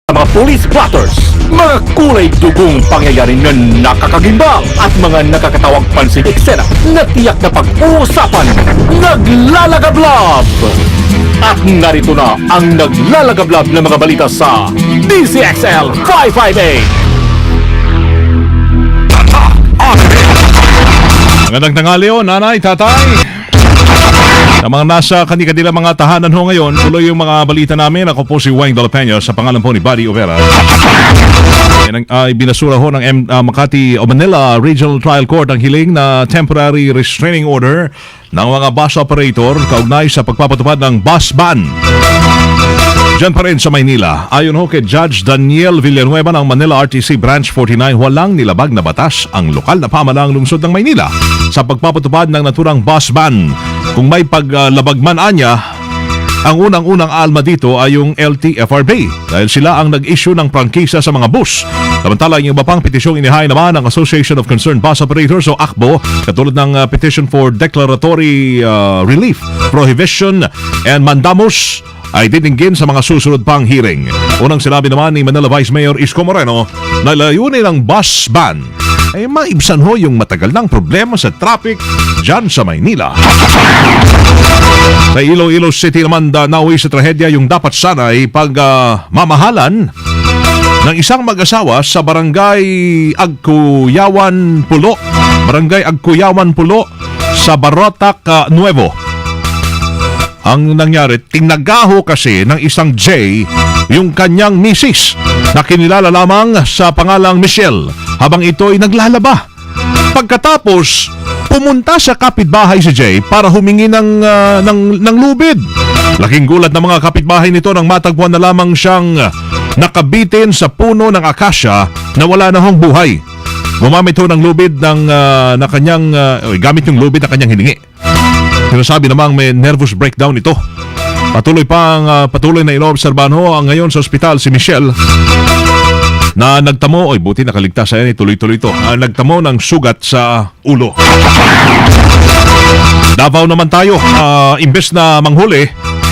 Mga police blotters, mga kulay dugong pangyayari na nakakagimbang at mga nakakatawang pansing eksena na tiyak na pag-uusapan, Naglalagablab! At narito na ang Naglalagablab na mga balita sa DCXL 558! Magandang tanghali o, nanay, tatay. Sa mga nasa kanilang mga tahanan ho ngayon, tuloy yung mga balita namin. Ako po si Wayne Dela Peña sa pangalan po ni Buddy Overa. Binasura ho ng Makati o Manila Regional Trial Court ang hiling na temporary restraining order ng mga bus operator kaugnay sa pagpapatupad ng bus ban. Diyan pa rin sa Maynila, ayon ho kay Judge Daniel Villanueva ng Manila RTC Branch 49, walang nilabag na batas ang lokal na pamahalaang lungsod ng Maynila sa pagpapatupad ng naturang bus ban. Kung may paglabag man anya, ang unang-unang alma dito ay yung LTFRB dahil sila ang nag-issue ng prangkisa sa mga bus. Samantala, yung iba pang petisyong inihain naman ng Association of Concerned Bus Operators o ACBO, katulad ng petition for declaratory relief, prohibition, and mandamus ay titinggin sa mga susunod pang hearing. Unang sinabi naman ni Manila Vice Mayor Isko Moreno na layunin ng bus ban ay maibsan ho yung matagal ng problema sa traffic dyan sa Maynila. Sa Iloilo City naman nauwi sa trahedya yung dapat sana ay pagmamahalan ng isang mag-asawa sa Barangay Agkuyawan Pulo sa Barotac Nuevo. Ang nangyari, tinagaho kasi ng isang J yung kanyang misis na kinilala lamang sa pangalang Michelle habang ito'y naglalaba. Pagkatapos, pumunta sa kapitbahay si J para humingi ng lubid. Laking gulat ng mga kapitbahay nito nang matagpuan na lamang siyang nakabitin sa puno ng akasya na wala na hong buhay. Gumamit ho ng lubid gamit yung lubid na kanyang hiningi. Sinasabi namang may nervous breakdown ito. Patuloy na inoobserbahan ho ngayon sa ospital si Michelle na nagtamo, buti nakaligtas siya, tuloy-tuloy ito, nagtamo ng sugat sa ulo. Davao naman tayo, imbes na manghuli,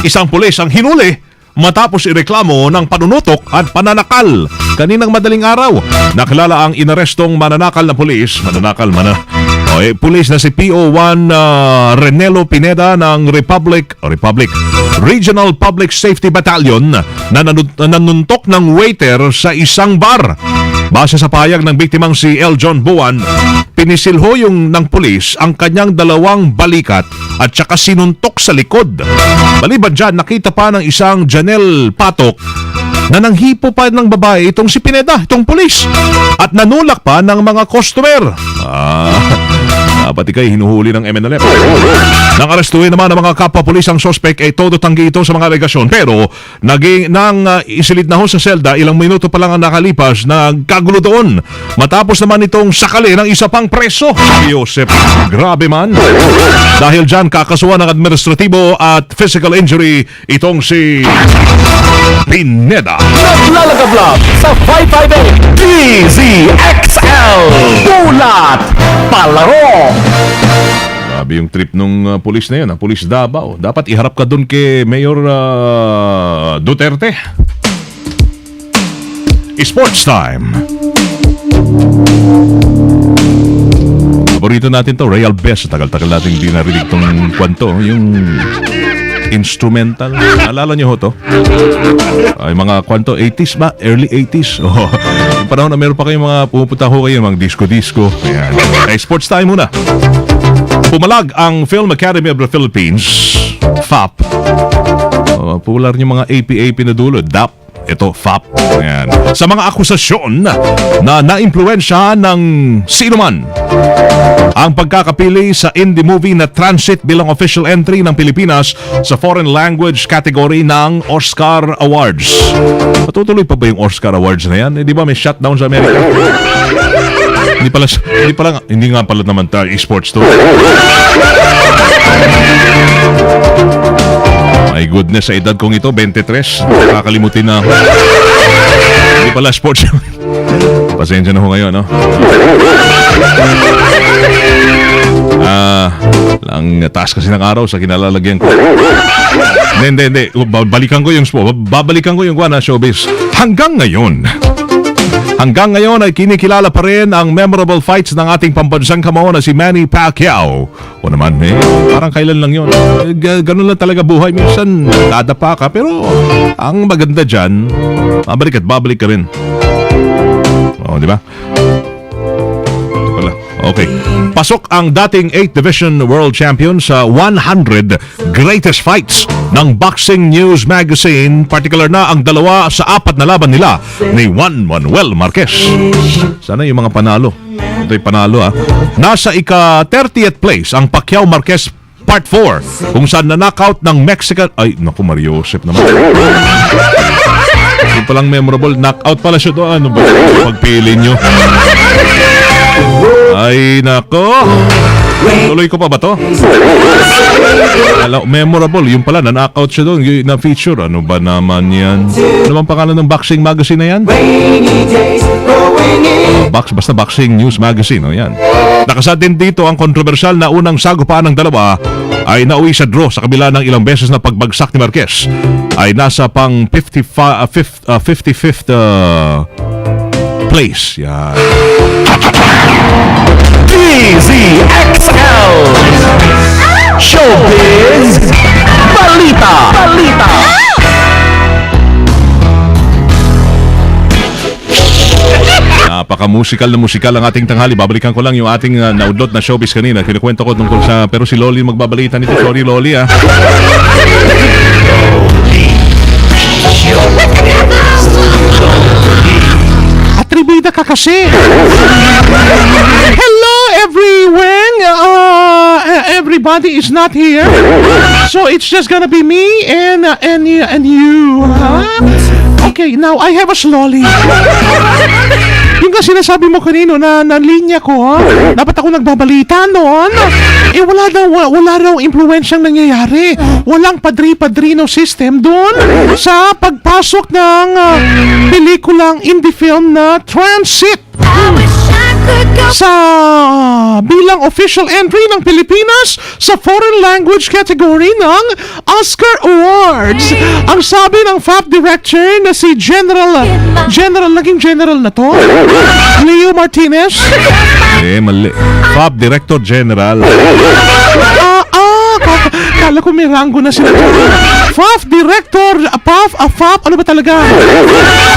isang pulis ang hinuli matapos ireklamo ng panunutok at pananakal. Kaninang madaling araw, nakilala ang inarestong mananakal na pulis, pulis na si PO1 Renelo Pineda ng Republic Regional Public Safety Battalion na nanuntok ng waiter sa isang bar. Base sa payag ng biktimang si L. John Buwan, pinisilho ng pulis ang kanyang dalawang balikat at saka sinuntok sa likod. Maliban dyan, nakita pa ng isang Janelle Patok na nanghipo pa ng babae itong si Pineda, itong pulis, at nanulak pa ng mga customer. Pati kayo hinuhuli ng MNLF. Nang arestuhin naman ng mga kapwa-pulis ang sospek ay todo tanggi ito sa mga alegasyon. Pero isilid na ho sa selda, ilang minuto pa lang ang nakalipas, nagkagulo doon. Matapos naman itong sakali ng isa pang preso. Joseph, grabe man. Dahil dyan, kakasuhan ng administratibo at physical injury itong si Pineda. Naglalagablab sa 558 DZXL Bulat Palaro. Grabe yung trip nung pulis na yun, ang pulis Davao. Dapat iharap ka dun kay Mayor Duterte. Sports time. Paborito natin to, Real Best. Tagal-tagal natin hindi narinig tong kwento. Yung instrumental. Alala nyo ho to? Ay mga kwento, 80s ba? Early 80s? Oh, yung panahon na meron pa kayong mga pumupunta ho kayo, mga disco-disco. Ayan. Ay, sports time muna. Pumalag ang Film Academy of the Philippines, FAP. Popular yung mga AP na dulo, DAP. Ito, FAP. Ayan. Sa mga akusasyon na naimpluwensya ng sino man ang pagkakapili sa indie movie na Transit bilang official entry ng Pilipinas sa foreign language category ng Oscar Awards. Patutuloy pa ba yung Oscar Awards na yan? Di ba may shutdown sa Amerika? Hindi nga pala naman tayo esports to. My goodness, sa edad kong ito, 23. Nakakalimutin na ako. Hindi pala sports. Pasensya na ho ngayon, no? Ang taas kasi ng araw sa kinalalagyan ko. Hindi. Babalikan ko yung showbiz. Hanggang ngayon ay kinikilala pa rin ang memorable fights ng ating pambansang kamao na si Manny Pacquiao. O naman, parang kailan lang yun. Ganun lang talaga buhay. Minsan, dadapa ka. Pero, ang maganda dyan, babalik at babalik ka rin. O, di ba? Wala. Okay. Pasok ang dating 8th Division World Champion sa 100 Greatest Fights ng Boxing News Magazine, particular na ang 2 sa 4 na laban nila ni Juan Manuel Marquez. Sana yung mga panalo. Ito'y panalo Nasa ika-30th place ang Pacquiao Marquez Part 4 kung saan na-knockout ng Mexican... Ay, naku, Mario Josep naman. Hindi palang memorable. Knockout pala siya doon. Ano ba? Pagpili nyo. Ay, nako. Tuloy ko pa ba to? Memorable. Yung pala, na-knockout siya doon. Yung na-feature. Ano ba naman yan? Ano bang pangalan ng boxing magazine na yan? Basta Boxing News Magazine. O yan. Nakasad din dito ang kontrobersyal na unang sagupaan ng dalawa ay nauwi sa draw sa kabila ng ilang beses na pagbagsak ni Marquez. Ay nasa pang 55th place. Yan. DZXL Showbiz Balita. Napaka-musikal ang ating tanghali. Babalikan ko lang yung ating naudlot na showbiz kanina. Kinukwento ko tungkol sa... Pero si Loli magbabalita nito. Sorry, Loli, Atribida ka kasi. Hello, everyone. Everybody is not here. So it's just gonna be me and you. Okay, now I have a slowly. Yung nga sinasabi mo kanino na linya ko, dapat ako nagbabalita noon. Wala raw impluensyang nangyayari. Walang padri-padrino system doon sa pagpasok ng pelikulang indie film na Transit. Sa bilang official entry ng Pilipinas sa foreign language category ng Oscar Awards. Ang sabi ng FAP director na si naging general na to, Leo Martinez. Mali. FAP Director General. Kala ko may rango na sila. FAP Director, FAP, ano ba talaga?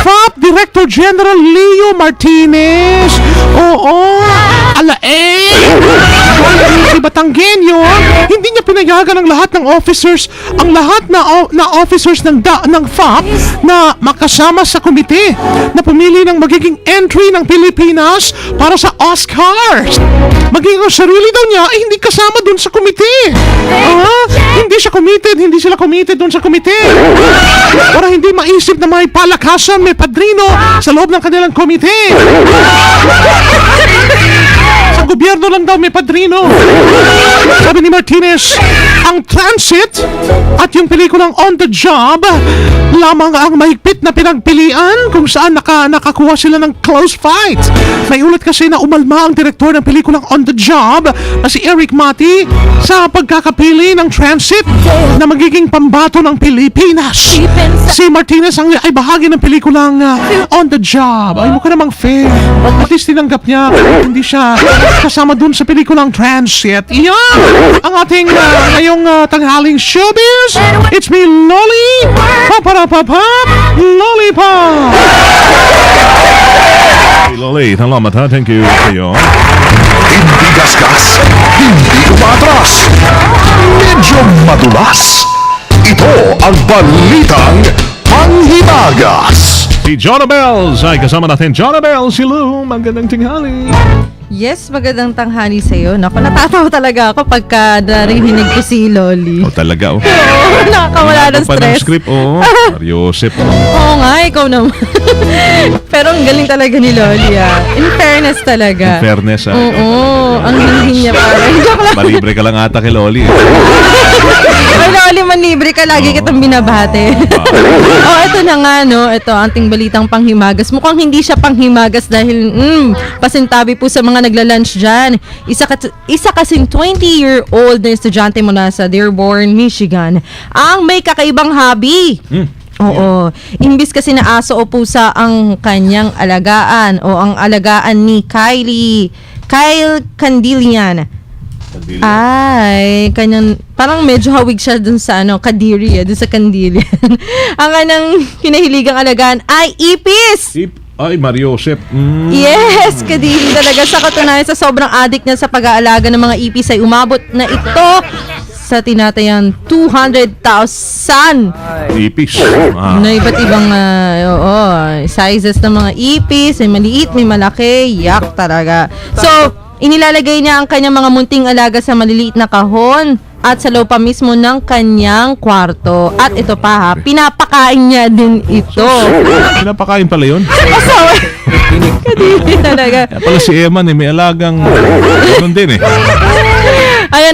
FAP Director General Leo Martinez. Oo. Si Batanggenyo, hindi niya pinayagan ang lahat ng officers, na officers ng FAP na makasama sa komite na pumili ng magiging entry ng Pilipinas para sa Oscars. Magiging ang sarili daw niya ay hindi kasama dun sa komite. Hindi sila committed dun sa komite. Para hindi maisip na may palakasan, may padrino sa loob ng kanilang komite. Sa gobyerno lang daw may padrino. Sabi ni Martinez, ang Transit at yung pelikulang On the Job lamang ang mahigpit na pinagpilian kung saan nakakuha sila ng close fight. May ulat kasi na umalma ang direktor ng pelikulang On the Job na si Eric Mati sa pagkakapili ng Transit na magiging pambato ng Pilipinas. Si Martinez ay bahagi ng pelikulang On the Job. Ay, mukha namang fair. At least tinanggap niya hindi siya kasama dun sa pelikulang Transit. Iyan ang ating ngayong tanghaling showbiz. It's me, Loli. Paparapapap, Lollipop. Hey, Loli, salamat ha. Thank you. Hindi gasgas, hindi umatras, medyo madulas. Ito ang Balitang Panghimagas. Si Jonah Bells ay kasama natin. Jonah Bells, hello. Magandang tinghali. Yes, magandang tanghali sa'yo. Naku, natatawa talaga ako pagka narinig ko si Loli. Talaga, Oo, nakakawala ng Pa ng stress. script, Mario Josep. Oo nga, ikaw naman. Pero ang galing talaga ni Loli, In fairness talaga. In fairness, Oo, ang hindi niya parang. Joke lang. Malibre ka lang ata kay Loli. Ay, Loli, manlibre ka. Lagi kitang binabate. Ito na nga, no. Ito, ating balitang panghimagas. Mukhang hindi siya panghimagas dahil, pasintabi po sa mga nagla-lunch dyan. Isa kasing 20-year-old na estudyante mula sa Dearborn, Michigan, ang may kakaibang hobby. Oo. Imbis kasi na aso o pusa ang kanyang alagaan o ang alagaan ni Kyle Candilian. Ay, kanyang parang medyo hawig siya dun sa Kadiri, dun sa Candilian. Ang kanyang kinahiligang alagaan ay ipis. Ay, Mario Josep. Yes, Kadiri talaga. Sa katunayan, sa sobrang addict niya sa pag-aalaga ng mga ipis ay umabot na ito sa tinatayang 200,000 Ipis. na iba't ibang sizes ng mga ipis. May maliit, may malaki. Yak talaga. So, inilalagay niya ang kanyang mga munting alaga sa maliliit na kahon at sa loob pa mismo ng kanyang kwarto. At ito pa ha, pinapakain niya din ito. Pinapakain pala yun. Asawa. Kadiri talaga. Kaya pala si Eman may alagang ganun din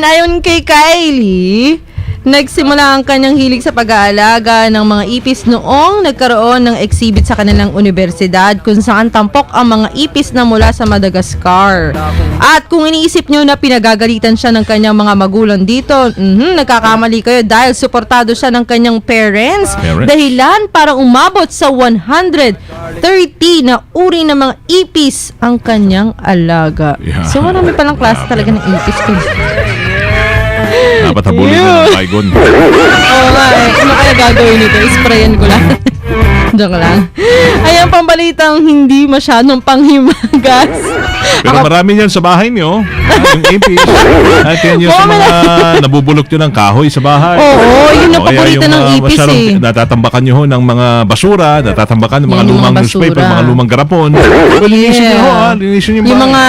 Ayon kay Kylie, nagsimula ang kanyang hilig sa pag-aalaga ng mga ipis noong nagkaroon ng exhibit sa kanilang universidad kung saan tampok ang mga ipis na mula sa Madagascar. At kung iniisip nyo na pinagagalitan siya ng kanyang mga magulang dito, nagkakamali kayo dahil suportado siya ng kanyang parents. Dahilan para umabot sa 130 na uri ng mga ipis ang kanyang alaga. Yeah. So marami palang klase talaga ng ipis ko. Dapat habulin na ng Baygon. Oo nga Ano kaya gagawin nito? Sprayan ko lang. Joke lang. Ayan pambalitang hindi masyadong panghimagas. Pero marami yan sa bahay niyo. Yung ipis. At yan yung sa mga nabubulok nyo ng kahoy sa bahay. Oo, yun ang paborito ng ipis Natatambakan nyo ng mga basura, natatambakan ng mga Yan, yung lumang mga newspaper, basura. mga lumang garapon. Linisin nyo linisin nyo Yung mga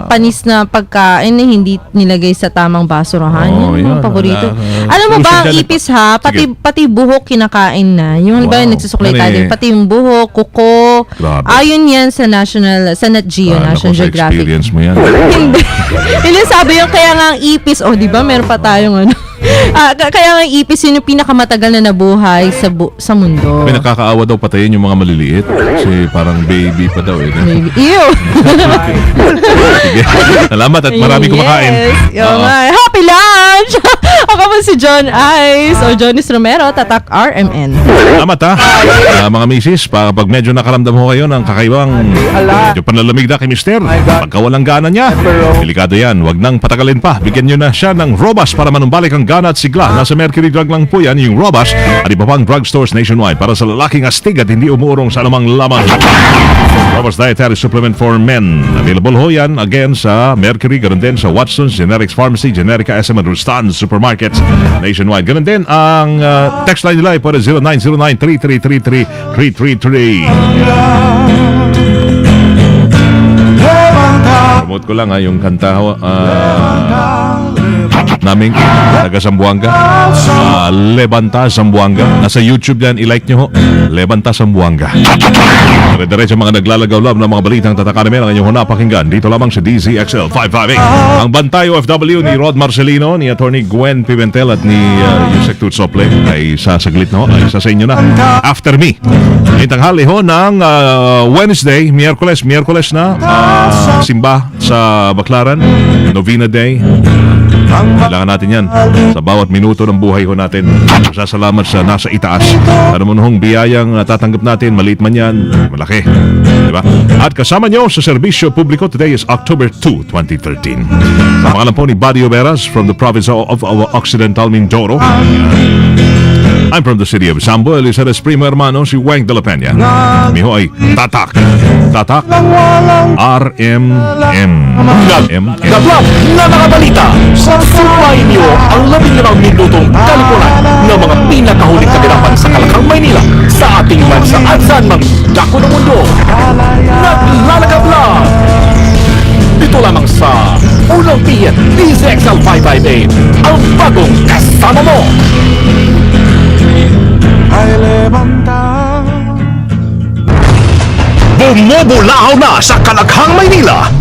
panis na pagkain na hindi nilagay sa tamang basurahan. Oo, Yung mga yan. paborito. Wala. Alam mo ba, ang Solution dyan, ipis ha, pati buhok kinakain na. Yung ba Wow. nagsusuklay Ano tayo, pati yung buhok, kuko. Grabe. Ayon yan sa Nat Geo, National Sa Geographic. experience mo yan. Hindi. Hindi sabi yung kaya nga ang ipis, di ba meron pa tayong kaya nga ang ipis yun yung pinakamatagal na nabuhay sa mundo. May nakakaawa daw patayin yung mga maliliit. Kasi parang baby pa daw Maybe. Ew! Sige. Salamat at marami kumakain. Yes. Yung happy lunch! Ako po si John Ice o Jonis Romero, Tatak RMN. Salamat mga misis. Pag medyo nakaramdam ho kayo ng kakaibang medyo panlalamig na kay Mister, pagka walang gana niya, delikado yan. Huwag nang patagalin pa. Bigyan nyo na siya ng Robas para manumbalik ang gana at sigla. Nasa Mercury Drug lang po yan, yung Robas at iba pang drugstores nationwide para sa lalaking astig at hindi umuurong sa anumang laman. Robas Dietary Supplement for Men. Available ho yan again sa Mercury, ganun din sa Watson's, Generics Pharmacy, Generica, SM at Rustan Supermarkets nationwide. Ganun din ang text line nila ay po 0909-3333-333. Promote ko lang yung kanta naming taga Zamboanga, Lebanta Zamboanga. Nasa YouTube yan, i-like nyo ho, Lebanta Zamboanga. Dire-diretso mga naglalagaw-lab ng mga balitang tatakanamin ang inyong napakinggan dito lamang sa DZXL 558. Ang Bantay OFW ni Rod Marcelino, ni Attorney Gwen Pimentel at ni Yusek Tutsople ay sasaglit na ho, ay sa inyo na After Me. Ngayong tanghali ho ng Wednesday, Miyerkules na simba sa Baclaran, Novena Day. Kailangan natin yan sa bawat minuto ng buhay ho natin. Sasalamat sa nasa itaas. Ano mo nung biyayang tatanggap natin, maliit man yan, malaki. Diba? At kasama nyo sa serbisyo publiko, today is October 2, 2013. Sa pangalan po ni Buddy Oberas from the province of Occidental Mindoro. I'm from the city of Sambo. Elisares primo hermano si Weng de la Peña. Miho ay Tatak RMN. Gablab na mga balita. Subayin niyo ang 15 minutong kalipunan ng mga pinakahuling kaganapan sa Kalakang Maynila sa ating bansa at saan mang dako ng mundo. Naglalagablab. Dito lamang sa Unang Piyan DZXL 558, ang bagong kasama mo. Bumubulahaw na sa Kalakhang, Maynila